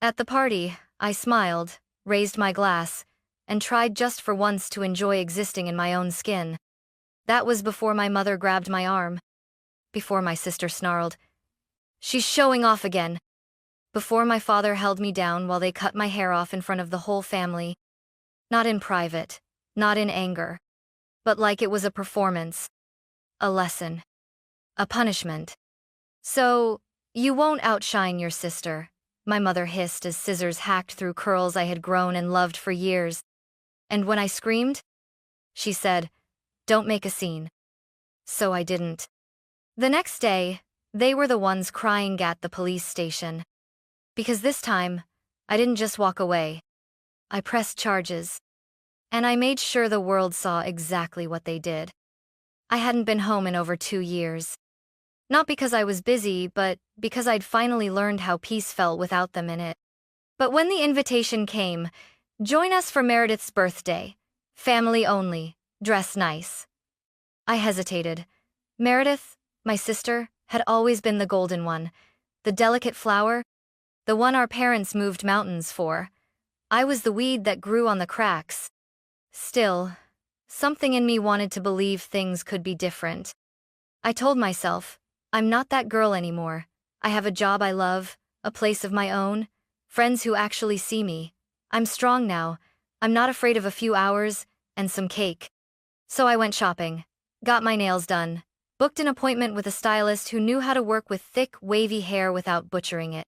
At the party, I smiled, raised my glass, and tried just for once to enjoy existing in my own skin. That was before my mother grabbed my arm. Before my sister snarled, "She's showing off again." Before my father held me down while they cut my hair off in front of the whole family. Not in private, not in anger, but like it was a performance, a lesson, a punishment. "So, you won't outshine your sister," my mother hissed as scissors hacked through curls I had grown and loved for years. And when I screamed, she said, "Don't make a scene." So I didn't. The next day, they were the ones crying at the police station. Because this time, I didn't just walk away. I pressed charges. And I made sure the world saw exactly what they did. I hadn't been home in over 2 years. Not because I was busy, but because I'd finally learned how peace felt without them in it. But when the invitation came, "Join us for Meredith's birthday. Family only. Dress nice." I hesitated. Meredith, my sister, had always been the golden one, the delicate flower, the one our parents moved mountains for. I was the weed that grew on the cracks. Still, something in me wanted to believe things could be different. I told myself, I'm not that girl anymore. I have a job I love, a place of my own, friends who actually see me. I'm strong now. I'm not afraid of a few hours and some cake. So I went shopping, got my nails done, booked an appointment with a stylist who knew how to work with thick, wavy hair without butchering it.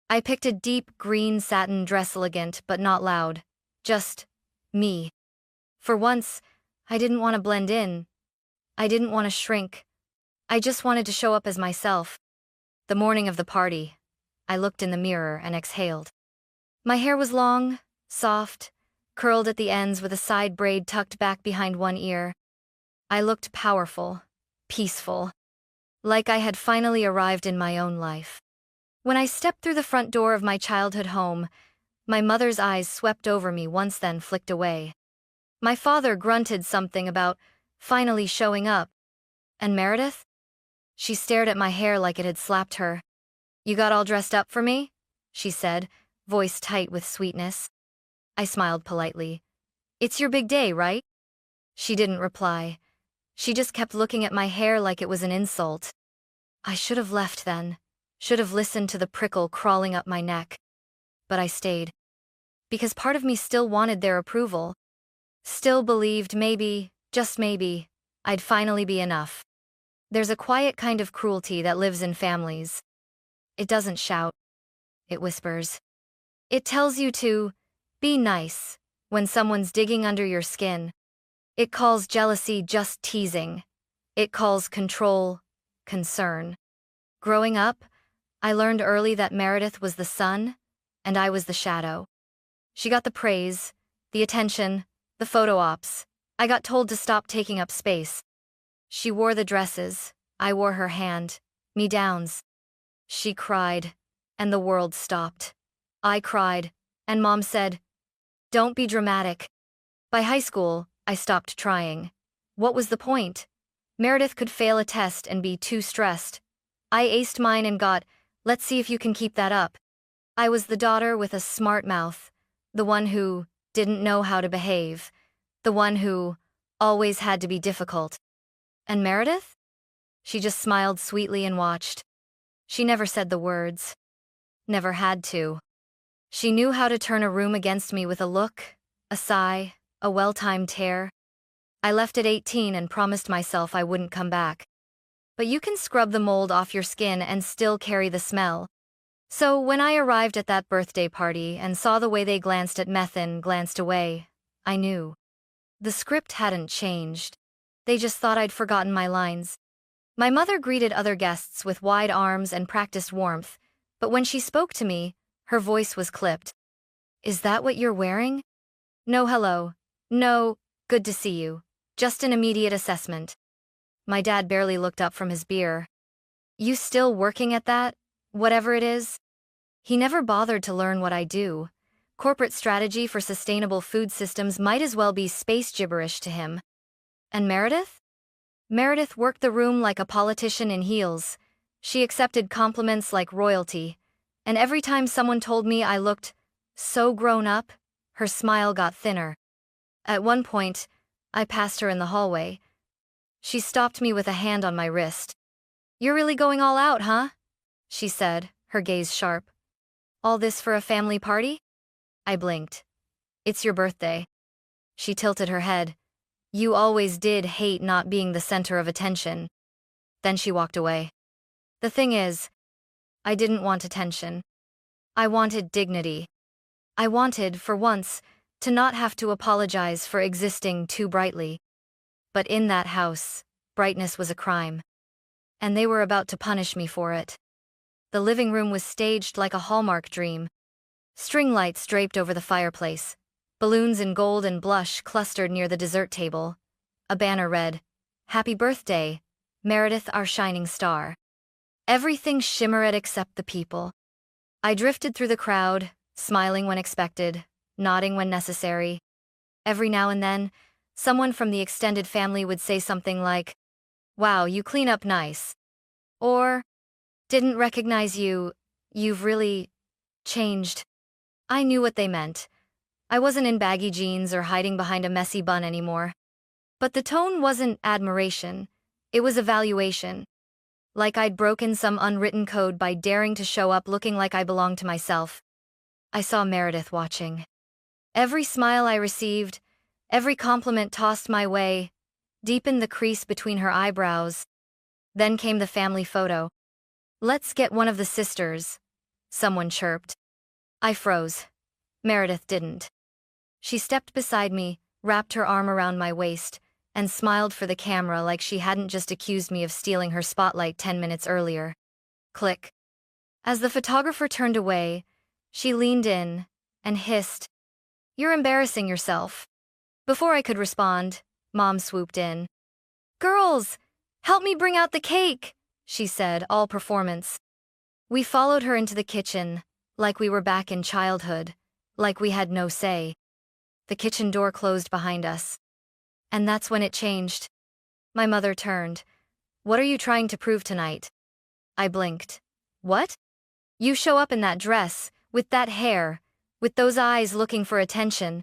I picked a deep green satin dress, elegant but not loud. Just me. For once, I didn't want to blend in. I didn't want to shrink. I just wanted to show up as myself. The morning of the party, I looked in the mirror and exhaled. My hair was long, soft, curled at the ends with a side braid tucked back behind one ear. I looked powerful, peaceful, like I had finally arrived in my own life. When I stepped through the front door of my childhood home, my mother's eyes swept over me once, then flicked away. My father grunted something about finally showing up. And Meredith? She stared at my hair like it had slapped her. "You got all dressed up for me?" she said, voice tight with sweetness. I smiled politely. "It's your big day, right?" She didn't reply. She just kept looking at my hair like it was an insult. I should have left then, should have listened to the prickle crawling up my neck. But I stayed. Because part of me still wanted their approval. Still believed maybe, just maybe, I'd finally be enough. There's a quiet kind of cruelty that lives in families. It doesn't shout. It whispers. It tells you to be nice when someone's digging under your skin. It calls jealousy just teasing. It calls control concern. Growing up, I learned early that Meredith was the sun and I was the shadow. She got the praise, the attention, the photo ops. I got told to stop taking up space. She wore the dresses, I wore her hand, me downs. She cried, and the world stopped. I cried, and Mom said, "Don't be dramatic." By high school, I stopped trying. What was the point? Meredith could fail a test and be too stressed. I aced mine and got, "Let's see if you can keep that up." I was the daughter with a smart mouth, the one who didn't know how to behave, the one who always had to be difficult. And Meredith? She just smiled sweetly and watched. She never said the words. Never had to. She knew how to turn a room against me with a look, a sigh, a well-timed tear. I left at 18 and promised myself I wouldn't come back. But you can scrub the mold off your skin and still carry the smell. So when I arrived at that birthday party and saw the way they glanced at Methan, glanced away, I knew. The script hadn't changed. They just thought I'd forgotten my lines. My mother greeted other guests with wide arms and practiced warmth, but when she spoke to me, her voice was clipped. "Is that what you're wearing?" "No hello. No, good to see you. Just an immediate assessment." My dad barely looked up from his beer. "You still working at that, whatever it is?" He never bothered to learn what I do. Corporate strategy for sustainable food systems might as well be space gibberish to him. And Meredith? Meredith worked the room like a politician in heels. She accepted compliments like royalty. And every time someone told me I looked so grown up, her smile got thinner. At one point, I passed her in the hallway. She stopped me with a hand on my wrist. "You're really going all out, huh?" she said, her gaze sharp. "All this for a family party?" I blinked. "It's your birthday." She tilted her head. "You always did hate not being the center of attention." Then she walked away. The thing is, I didn't want attention. I wanted dignity. I wanted, for once, to not have to apologize for existing too brightly. But in that house, brightness was a crime. And they were about to punish me for it. The living room was staged like a Hallmark dream. String lights draped over the fireplace. Balloons in gold and blush clustered near the dessert table. A banner read, "Happy birthday, Meredith, our shining star." Everything shimmered except the people. I drifted through the crowd, smiling when expected, nodding when necessary. Every now and then, someone from the extended family would say something like, "Wow, you clean up nice." Or, "Didn't recognize you, you've really changed." I knew what they meant. I wasn't in baggy jeans or hiding behind a messy bun anymore. But the tone wasn't admiration, it was evaluation. Like I'd broken some unwritten code by daring to show up looking like I belonged to myself. I saw Meredith watching. Every smile I received, every compliment tossed my way, deepened the crease between her eyebrows. Then came the family photo. "Let's get one of the sisters," someone chirped. I froze. Meredith didn't. She stepped beside me, wrapped her arm around my waist, and smiled for the camera like she hadn't just accused me of stealing her spotlight 10 minutes earlier. Click. As the photographer turned away, she leaned in and hissed, "You're embarrassing yourself." Before I could respond, Mom swooped in. "Girls, help me bring out the cake," she said, all performance. We followed her into the kitchen, like we were back in childhood, like we had no say. The kitchen door closed behind us. And that's when it changed. My mother turned. "What are you trying to prove tonight?" I blinked. "What?" "You show up in that dress, with that hair, with those eyes looking for attention."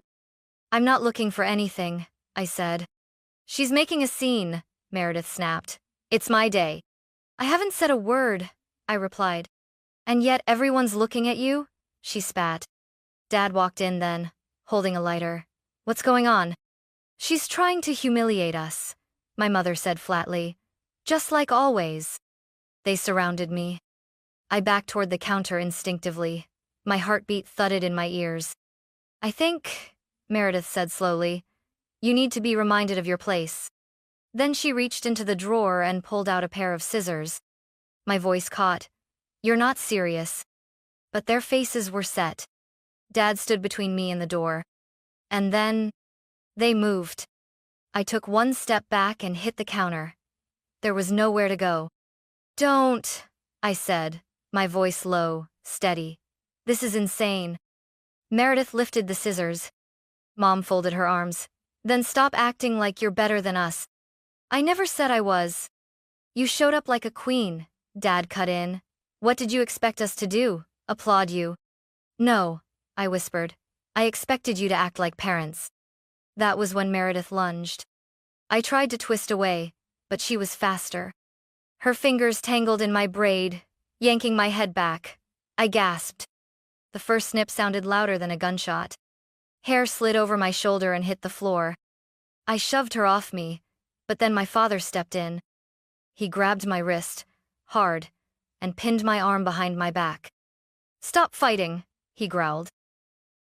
"I'm not looking for anything," I said. "She's making a scene," Meredith snapped. "It's my day." "I haven't said a word," I replied. "And yet everyone's looking at you?" she spat. Dad walked in then, holding a lighter. "What's going on?" "She's trying to humiliate us," my mother said flatly. "Just like always." They surrounded me. I backed toward the counter instinctively. My heartbeat thudded in my ears. "I think," Meredith said slowly, "you need to be reminded of your place." Then she reached into the drawer and pulled out a pair of scissors. My voice caught. "You're not serious." But their faces were set. Dad stood between me and the door. And then, they moved. I took one step back and hit the counter. There was nowhere to go. "Don't," I said, my voice low, steady. "This is insane." Meredith lifted the scissors. Mom folded her arms. "Then stop acting like you're better than us." "I never said I was." "You showed up like a queen," Dad cut in. "What did you expect us to do? Applaud you?" "No," I whispered. "I expected you to act like parents." That was when Meredith lunged. I tried to twist away, but she was faster. Her fingers tangled in my braid, yanking my head back. I gasped. The first snip sounded louder than a gunshot. Hair slid over my shoulder and hit the floor. I shoved her off me, but then my father stepped in. He grabbed my wrist, hard, and pinned my arm behind my back. "Stop fighting," he growled.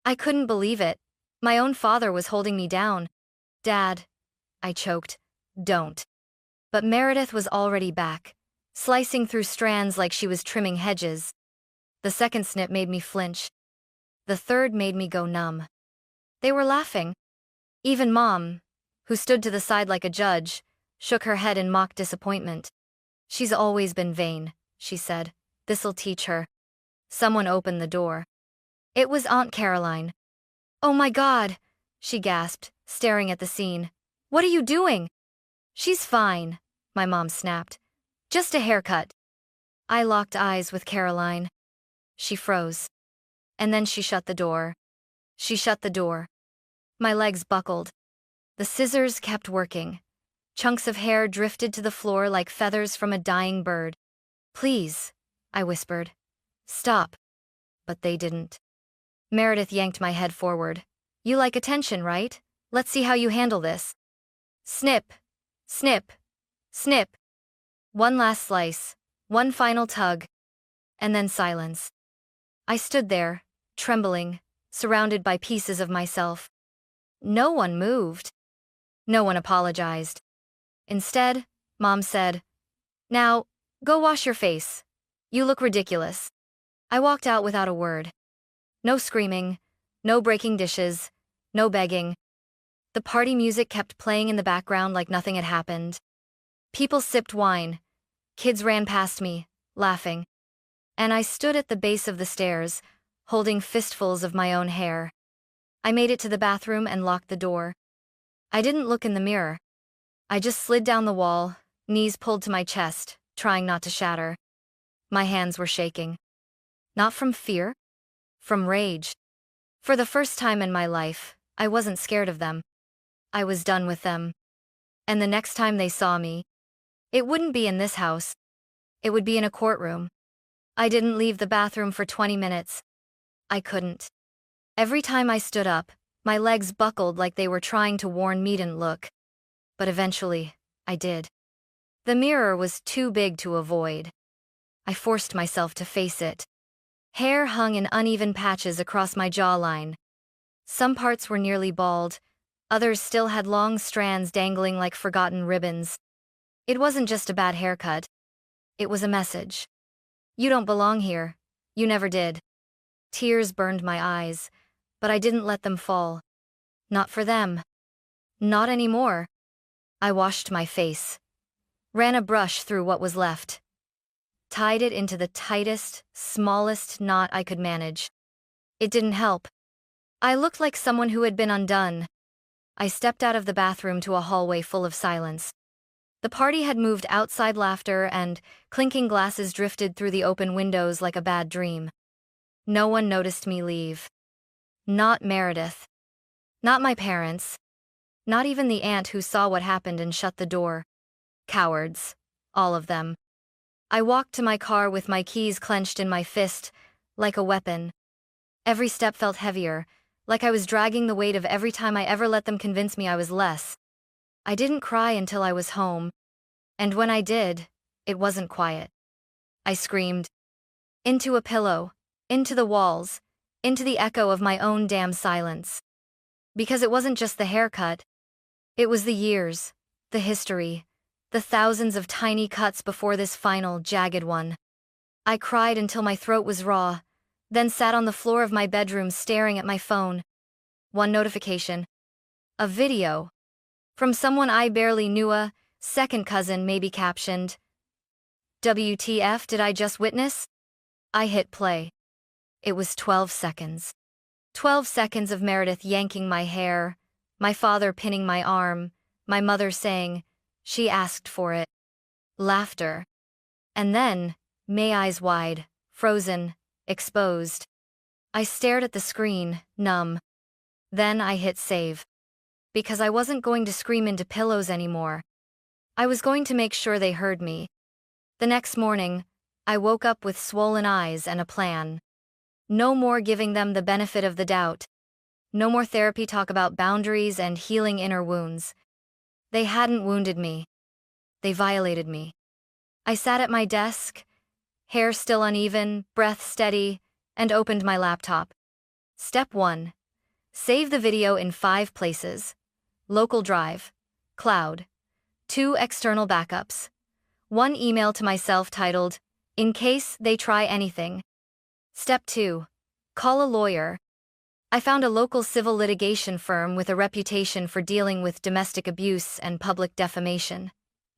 I couldn't believe it. My own father was holding me down. "Dad," I choked. "Don't." But Meredith was already back, slicing through strands like she was trimming hedges. The second snip made me flinch. The third made me go numb. They were laughing. Even Mom, who stood to the side like a judge, shook her head in mock disappointment. "She's always been vain," she said. "This'll teach her." Someone opened the door. It was Aunt Caroline. "Oh my God," she gasped, staring at the scene. "What are you doing?" "She's fine," my mom snapped. "Just a haircut." I locked eyes with Caroline. She froze. And then she shut the door. She shut the door. My legs buckled. The scissors kept working. Chunks of hair drifted to the floor like feathers from a dying bird. "Please," I whispered. "Stop." But they didn't. Meredith yanked my head forward. "You like attention, right? Let's see how you handle this." Snip. Snip. Snip. One last slice. One final tug. And then silence. I stood there, trembling, surrounded by pieces of myself. No one moved. No one apologized. Instead, Mom said, "Now, go wash your face. You look ridiculous." I walked out without a word. No screaming, no breaking dishes, no begging. The party music kept playing in the background like nothing had happened. People sipped wine. Kids ran past me, laughing. And I stood at the base of the stairs, holding fistfuls of my own hair. I made it to the bathroom and locked the door. I didn't look in the mirror. I just slid down the wall, knees pulled to my chest, trying not to shatter. My hands were shaking. Not from fear, from rage. For the first time in my life, I wasn't scared of them. I was done with them. And the next time they saw me, it wouldn't be in this house. It would be in a courtroom. I didn't leave the bathroom for 20 minutes. I couldn't. Every time I stood up, my legs buckled like they were trying to warn me didn't look. But eventually, I did. The mirror was too big to avoid. I forced myself to face it. Hair hung in uneven patches across my jawline. Some parts were nearly bald, others still had long strands dangling like forgotten ribbons. It wasn't just a bad haircut. It was a message. You don't belong here. You never did. Tears burned my eyes, but I didn't let them fall. Not for them. Not anymore. I washed my face. Ran a brush through what was left. Tied it into the tightest, smallest knot I could manage. It didn't help. I looked like someone who had been undone. I stepped out of the bathroom to a hallway full of silence. The party had moved outside, laughter and clinking glasses drifted through the open windows like a bad dream. No one noticed me leave. Not Meredith. Not my parents. Not even the aunt who saw what happened and shut the door. Cowards. All of them. I walked to my car with my keys clenched in my fist, like a weapon. Every step felt heavier, like I was dragging the weight of every time I ever let them convince me I was less. I didn't cry until I was home, and when I did, it wasn't quiet. I screamed. Into a pillow, into the walls, into the echo of my own damn silence. Because it wasn't just the haircut. It was the years, the history, the thousands of tiny cuts before this final, jagged one. I cried until my throat was raw, then sat on the floor of my bedroom staring at my phone. One notification. A video. From someone I barely knew, a second cousin, maybe captioned, "WTF did I just witness?" I hit play. It was 12 seconds. 12 seconds of Meredith yanking my hair, my father pinning my arm, my mother saying, "She asked for it." Laughter. And then, my eyes wide, frozen, exposed. I stared at the screen, numb. Then I hit save. Because I wasn't going to scream into pillows anymore. I was going to make sure they heard me. The next morning, I woke up with swollen eyes and a plan. No more giving them the benefit of the doubt. No more therapy talk about boundaries and healing inner wounds. They hadn't wounded me. They violated me. I sat at my desk, hair still uneven, breath steady, and opened my laptop. Step 1. Save the video in 5 places. Local drive. Cloud. 2 external backups. 1 email to myself titled, "In case they try anything." Step 2. Call a lawyer. I found a local civil litigation firm with a reputation for dealing with domestic abuse and public defamation.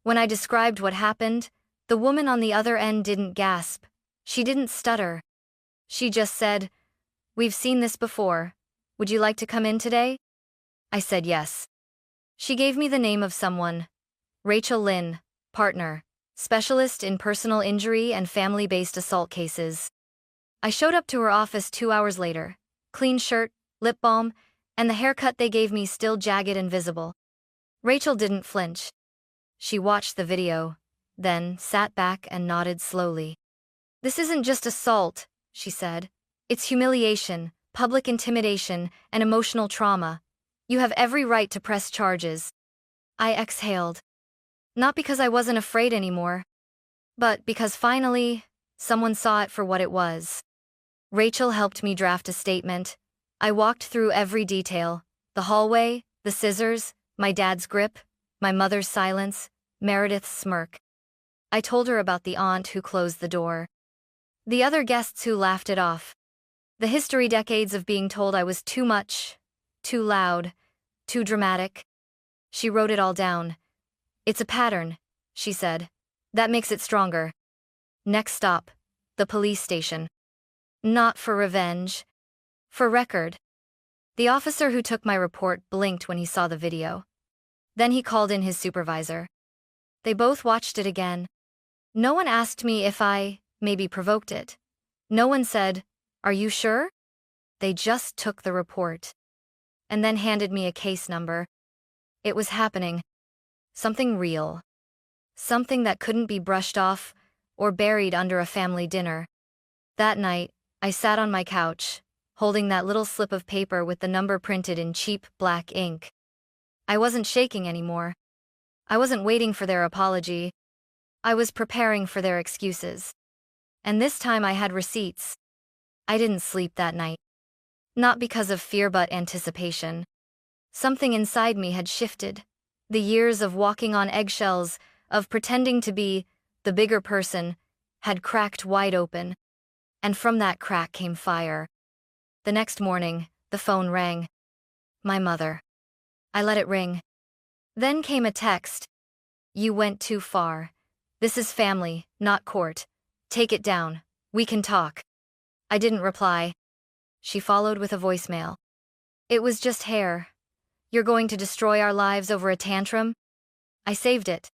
When I described what happened, the woman on the other end didn't gasp. She didn't stutter. She just said, "We've seen this before. Would you like to come in today?" I said yes. She gave me the name of someone. Rachel Lynn, partner, specialist in personal injury and family-based assault cases. I showed up to her office 2 hours later. Clean shirt, lip balm, and the haircut they gave me still jagged and visible. Rachel didn't flinch. She watched the video, then sat back and nodded slowly. "This isn't just assault," she said. "It's humiliation, public intimidation, and emotional trauma. You have every right to press charges." I exhaled. Not because I wasn't afraid anymore, but because finally, someone saw it for what it was. Rachel helped me draft a statement. I walked through every detail: the hallway, the scissors, my dad's grip, my mother's silence, Meredith's smirk. I told her about the aunt who closed the door, the other guests who laughed it off, the history decades of being told I was too much, too loud, too dramatic. She wrote it all down. "It's a pattern," she said. "That makes it stronger." Next stop, the police station. Not for revenge, for record. The officer who took my report blinked when he saw the video. Then he called in his supervisor. They both watched it again. No one asked me if I maybe provoked it. No one said, "Are you sure?" They just took the report and then handed me a case number. It was happening. Something real. Something that couldn't be brushed off or buried under a family dinner. That night, I sat on my couch, holding that little slip of paper with the number printed in cheap black ink. I wasn't shaking anymore. I wasn't waiting for their apology. I was preparing for their excuses. And this time I had receipts. I didn't sleep that night. Not because of fear but anticipation. Something inside me had shifted. The years of walking on eggshells, of pretending to be the bigger person, had cracked wide open. And from that crack came fire. The next morning, the phone rang. My mother. I let it ring. Then came a text. "You went too far. This is family, not court. Take it down. We can talk." I didn't reply. She followed with a voicemail. "It was just hair. You're going to destroy our lives over a tantrum?" I saved it.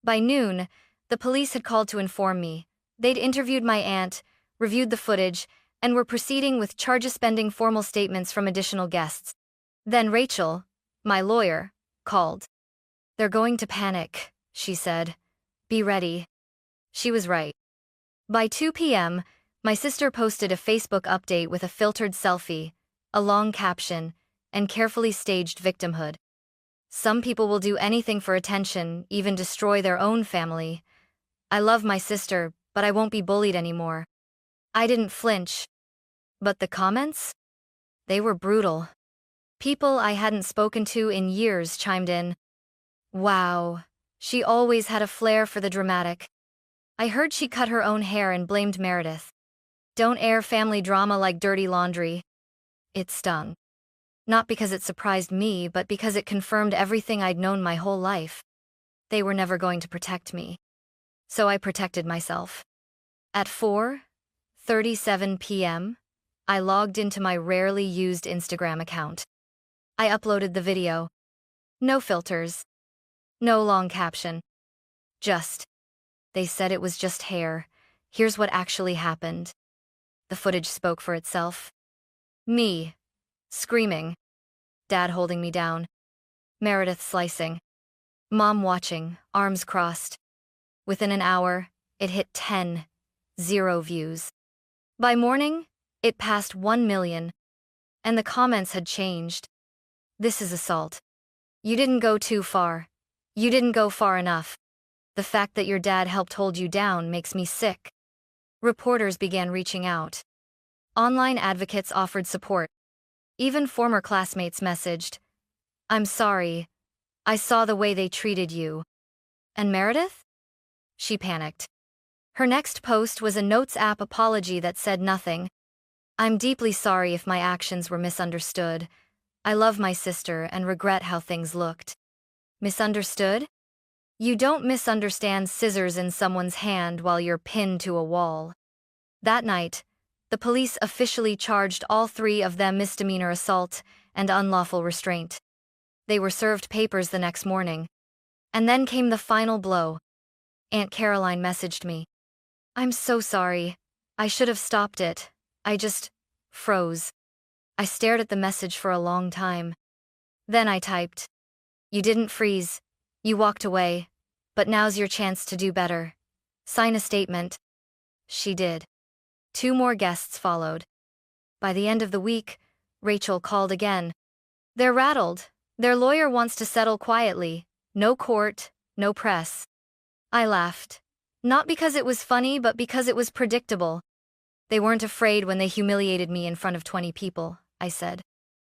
By noon, the police had called to inform me. They'd interviewed my aunt, reviewed the footage, and were proceeding with charges pending formal statements from additional guests. Then Rachel, my lawyer, called. "They're going to panic," she said. "Be ready." She was right. By 2 p.m., my sister posted a Facebook update with a filtered selfie, a long caption, and carefully staged victimhood. "Some people will do anything for attention, even destroy their own family. I love my sister, but I won't be bullied anymore." I didn't flinch. But the comments? They were brutal. People I hadn't spoken to in years chimed in. "Wow, she always had a flair for the dramatic." I heard she cut her own hair and blamed Meredith. "Don't air family drama like dirty laundry." It stung. Not because it surprised me, but because it confirmed everything I'd known my whole life. They were never going to protect me. So I protected myself. At 4:37 p.m., I logged into my rarely used Instagram account. I uploaded the video. No filters. No long caption. Just. They said it was just hair. Here's what actually happened. The footage spoke for itself. Me. Screaming. Dad holding me down. Meredith slicing. Mom watching, arms crossed. Within an hour, it hit 10,000 views. By morning, it passed 1 million. And the comments had changed. "This is assault. You didn't go too far. You didn't go far enough. The fact that your dad helped hold you down makes me sick." Reporters began reaching out. Online advocates offered support. Even former classmates messaged, "I'm sorry. I saw the way they treated you." And Meredith? She panicked. Her next post was a Notes app apology that said nothing. "I'm deeply sorry if my actions were misunderstood. I love my sister and regret how things looked." Misunderstood? You don't misunderstand scissors in someone's hand while you're pinned to a wall. That night, the police officially charged all three of them misdemeanor assault and unlawful restraint. They were served papers the next morning. And then came the final blow. Aunt Caroline messaged me. "I'm so sorry. I should have stopped it. I just froze. I stared at the message for a long time. Then I typed, "You didn't freeze. You walked away. But now's your chance to do better. Sign a statement." She did. 2 more guests followed. By the end of the week, Rachel called again. They're rattled. Their lawyer wants to settle quietly. No court, no press. I laughed. Not because it was funny, but because it was predictable. They weren't afraid when they humiliated me in front of 20 people, I said.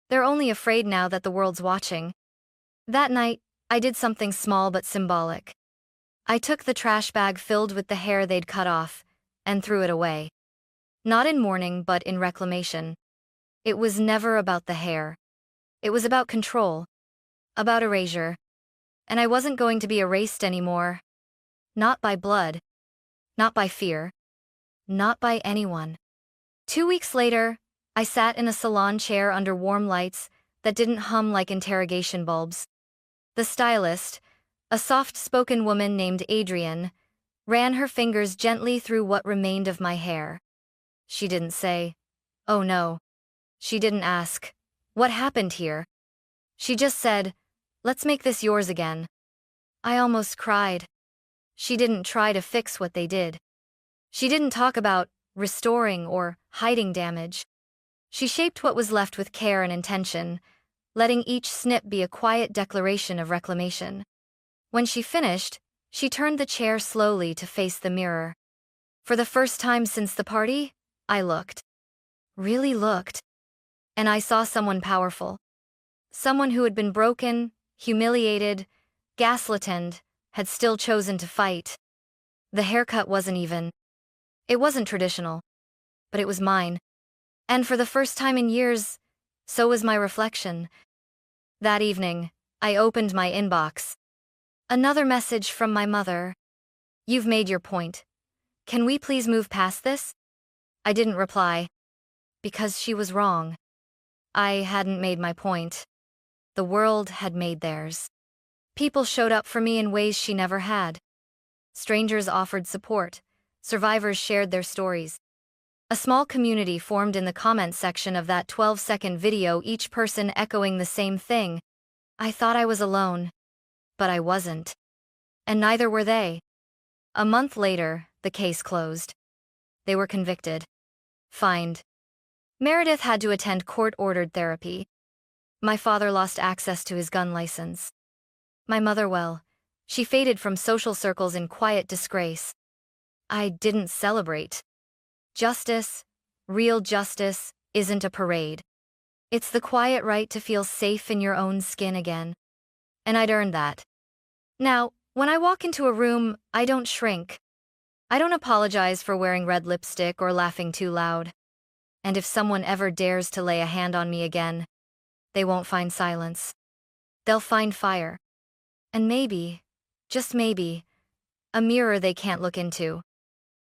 They're only afraid now that the world's watching. That night, I did something small but symbolic. I took the trash bag filled with the hair they'd cut off and threw it away. Not in mourning, but in reclamation. It was never about the hair. It was about control. About erasure. And I wasn't going to be erased anymore. Not by blood. Not by fear. Not by anyone. 2 weeks later, I sat in a salon chair under warm lights that didn't hum like interrogation bulbs. The stylist, a soft-spoken woman named Adrienne, ran her fingers gently through what remained of my hair. She didn't say, "Oh no." She didn't ask, "What happened here?" She just said, "Let's make this yours again." I almost cried. She didn't try to fix what they did. She didn't talk about restoring or hiding damage. She shaped what was left with care and intention, letting each snip be a quiet declaration of reclamation. When she finished, she turned the chair slowly to face the mirror. For the first time since the party, I looked. Really looked. And I saw someone powerful. Someone who had been broken, humiliated, gaslit and had still chosen to fight. The haircut wasn't even. It wasn't traditional. But it was mine. And for the first time in years, so was my reflection. That evening, I opened my inbox. Another message from my mother. "You've made your point. Can we please move past this?" I didn't reply. Because she was wrong. I hadn't made my point. The world had made theirs. People showed up for me in ways she never had. Strangers offered support. Survivors shared their stories. A small community formed in the comments section of that 12-second video, each person echoing the same thing. I thought I was alone. But I wasn't. And neither were they. A month later, the case closed. They were convicted. Fined. Meredith had to attend court-ordered therapy. My father lost access to his gun license. My mother, well, she faded from social circles in quiet disgrace. I didn't celebrate. Justice, real justice, isn't a parade. It's the quiet right to feel safe in your own skin again. And I'd earned that. Now, when I walk into a room, I don't shrink. I don't apologize for wearing red lipstick or laughing too loud. And if someone ever dares to lay a hand on me again, they won't find silence. They'll find fire. And maybe, just maybe, a mirror they can't look into.